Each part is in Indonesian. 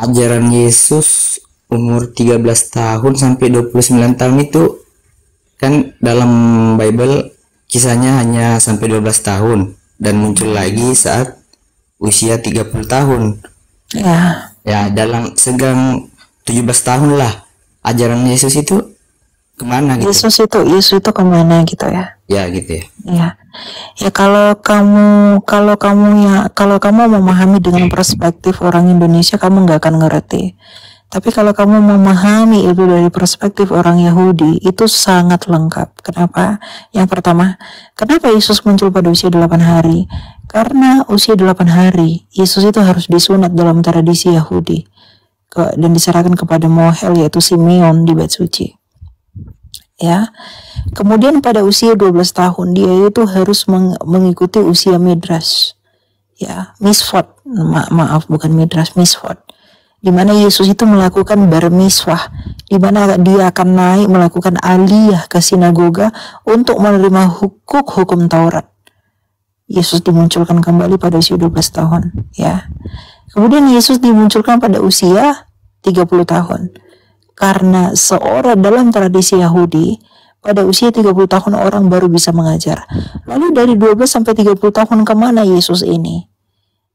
ajaran Yesus umur 13 tahun sampai 29 tahun itu kan dalam Bible kisahnya hanya sampai 12 tahun dan muncul lagi saat usia 30 tahun. Ya, Ya, dalam segang 17 tahun lah ajaran Yesus itu kemana gitu. Yesus itu kemana gitu ya? Ya gitu ya. Ya, ya kalau kamu memahami dengan perspektif orang Indonesia, kamu nggak akan ngerti. Tapi kalau kamu memahami itu dari perspektif orang Yahudi, itu sangat lengkap. Kenapa? Yang pertama, kenapa Yesus muncul pada usia 8 hari? Karena usia 8 hari, Yesus itu harus disunat dalam tradisi Yahudi dan diserahkan kepada Mohel, yaitu Simeon di Bait Suci. Ya. Kemudian pada usia 12 tahun, dia itu harus mengikuti usia Midrash. Ya, Misfot. Maaf, bukan Midrash, Misfot. Di mana Yesus itu melakukan bar miswah, di mana dia akan naik melakukan aliyah ke sinagoga untuk menerima hukum Taurat. Yesus dimunculkan kembali pada usia 12 tahun, ya. Kemudian Yesus dimunculkan pada usia 30 tahun. Karena seorang dalam tradisi Yahudi, pada usia 30 tahun orang baru bisa mengajar. Lalu dari 12 sampai 30 tahun kemana Yesus ini?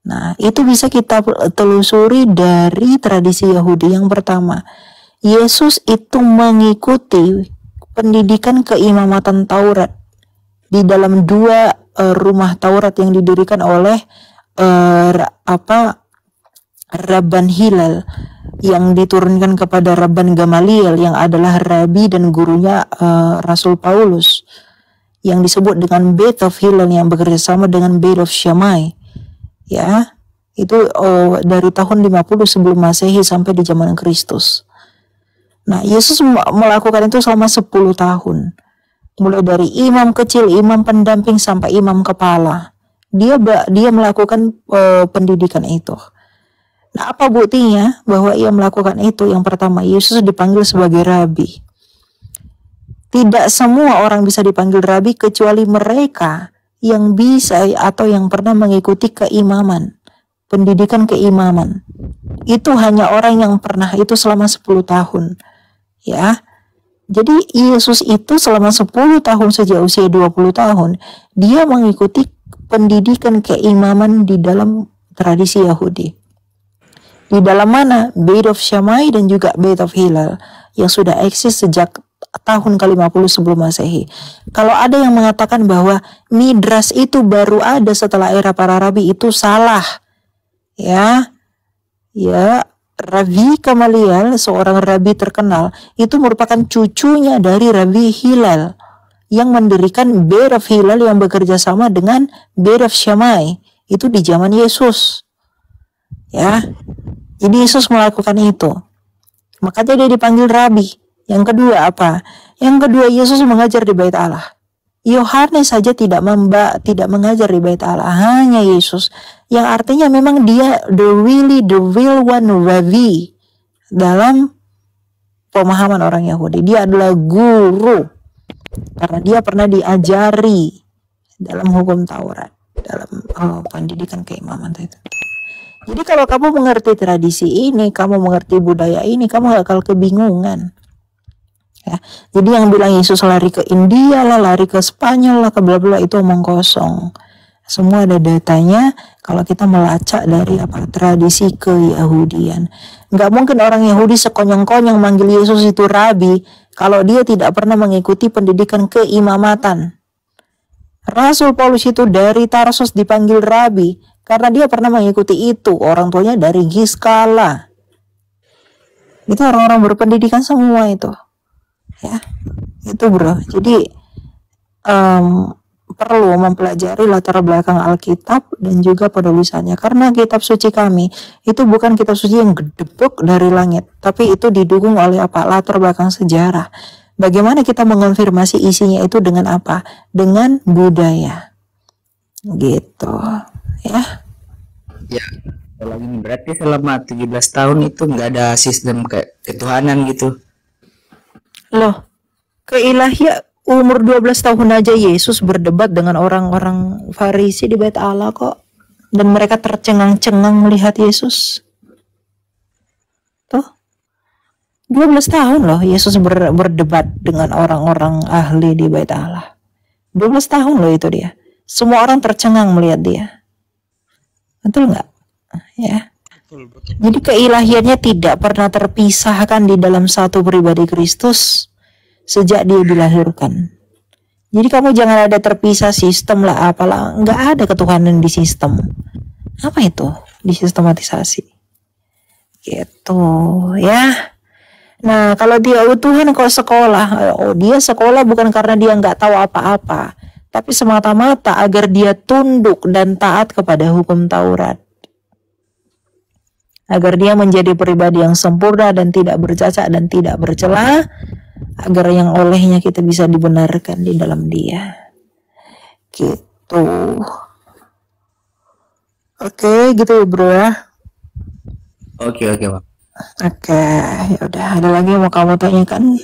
Nah, itu bisa kita telusuri dari tradisi Yahudi. Yang pertama, Yesus itu mengikuti pendidikan keimamatan Taurat di dalam dua rumah Taurat yang didirikan oleh Rabban Hillel, yang diturunkan kepada Rabban Gamaliel yang adalah rabi dan gurunya Rasul Paulus, yang disebut dengan Beit of Hillel yang bekerja sama dengan Beit of Shammai. Ya, itu dari tahun 50 sebelum Masehi sampai di zaman Kristus. Nah, Yesus melakukan itu selama 10 tahun. Mulai dari imam kecil, imam pendamping sampai imam kepala. Dia melakukan pendidikan itu. Nah, apa buktinya bahwa ia melakukan itu? Yang pertama, Yesus dipanggil sebagai rabi. Tidak semua orang bisa dipanggil rabi kecuali mereka yang bisa atau yang pernah mengikuti keimaman, pendidikan keimaman. Itu hanya orang yang pernah itu selama 10 tahun. Ya. Jadi Yesus itu selama 10 tahun sejak usia 20 tahun, dia mengikuti pendidikan keimaman di dalam tradisi Yahudi. Di dalam mana? Beit of Shammai dan juga Beit of Hillel yang sudah eksis sejak tahun ke-50 sebelum Masehi. Kalau ada yang mengatakan bahwa Midrash itu baru ada setelah era para rabi, itu salah. Ya, Rabi Gamaliel, seorang rabi terkenal, itu merupakan cucunya dari Rabi Hillel yang mendirikan Beit of Hillel yang bekerja sama dengan Beit of Shammai. Itu di zaman Yesus. Ya, jadi Yesus melakukan itu. Makanya dia dipanggil rabi. Yang kedua apa? Yang kedua, Yesus mengajar di Bait Allah. Yohanes saja tidak mengajar di Bait Allah, hanya Yesus. Yang artinya memang dia the real one Ravi dalam pemahaman orang Yahudi. Dia adalah guru karena dia pernah diajari dalam hukum Taurat, dalam pendidikan keimaman itu. Jadi kalau kamu mengerti tradisi ini, kamu mengerti budaya ini, kamu gak akan kebingungan. Ya, jadi yang bilang Yesus lari ke India lah, lari ke Spanyol lah, ke bla bla, itu omong kosong. Semua ada datanya kalau kita melacak dari tradisi keyahudian. Nggak mungkin orang Yahudi sekonyong-konyong manggil Yesus itu rabi kalau dia tidak pernah mengikuti pendidikan keimamatan. Rasul Paulus itu dari Tarsus dipanggil rabi karena dia pernah mengikuti itu. Orang tuanya dari Giskala. Itu orang-orang berpendidikan semua itu. Ya, itu bro. Jadi perlu mempelajari latar belakang Alkitab dan juga penulisannya, karena kitab suci kami itu bukan kitab suci yang gedebuk dari langit, tapi itu didukung oleh latar belakang sejarah. Bagaimana kita mengonfirmasi isinya itu dengan apa? Dengan budaya, gitu ya. Ya, kalau ini berarti selama 17 tahun itu nggak ada sistem ketuhanan gitu. Loh, keilahian umur 12 tahun aja Yesus berdebat dengan orang-orang Farisi di Bait Allah kok. Dan mereka tercengang-cengang melihat Yesus. 12 tahun loh Yesus berdebat dengan orang-orang ahli di Bait Allah. 12 tahun loh itu dia. Semua orang tercengang melihat dia. Betul nggak? Ya. Jadi keilahiannya tidak pernah terpisahkan di dalam satu pribadi Kristus sejak dia dilahirkan. Jadi kamu jangan ada terpisah sistem lah apalah. Nggak ada ketuhanan di sistem. Apa itu? Disistematisasi. Gitu ya. Nah, kalau dia Tuhan kok sekolah, dia sekolah bukan karena dia nggak tahu apa-apa, tapi semata-mata agar dia tunduk dan taat kepada hukum Taurat, agar dia menjadi pribadi yang sempurna dan tidak bercacat dan tidak bercela, agar yang olehnya kita bisa dibenarkan di dalam dia. Gitu. Oke, gitu ya bro ya. Oke, Bang. Oke, ya udah. Ada lagi yang mau kamu tanyakan?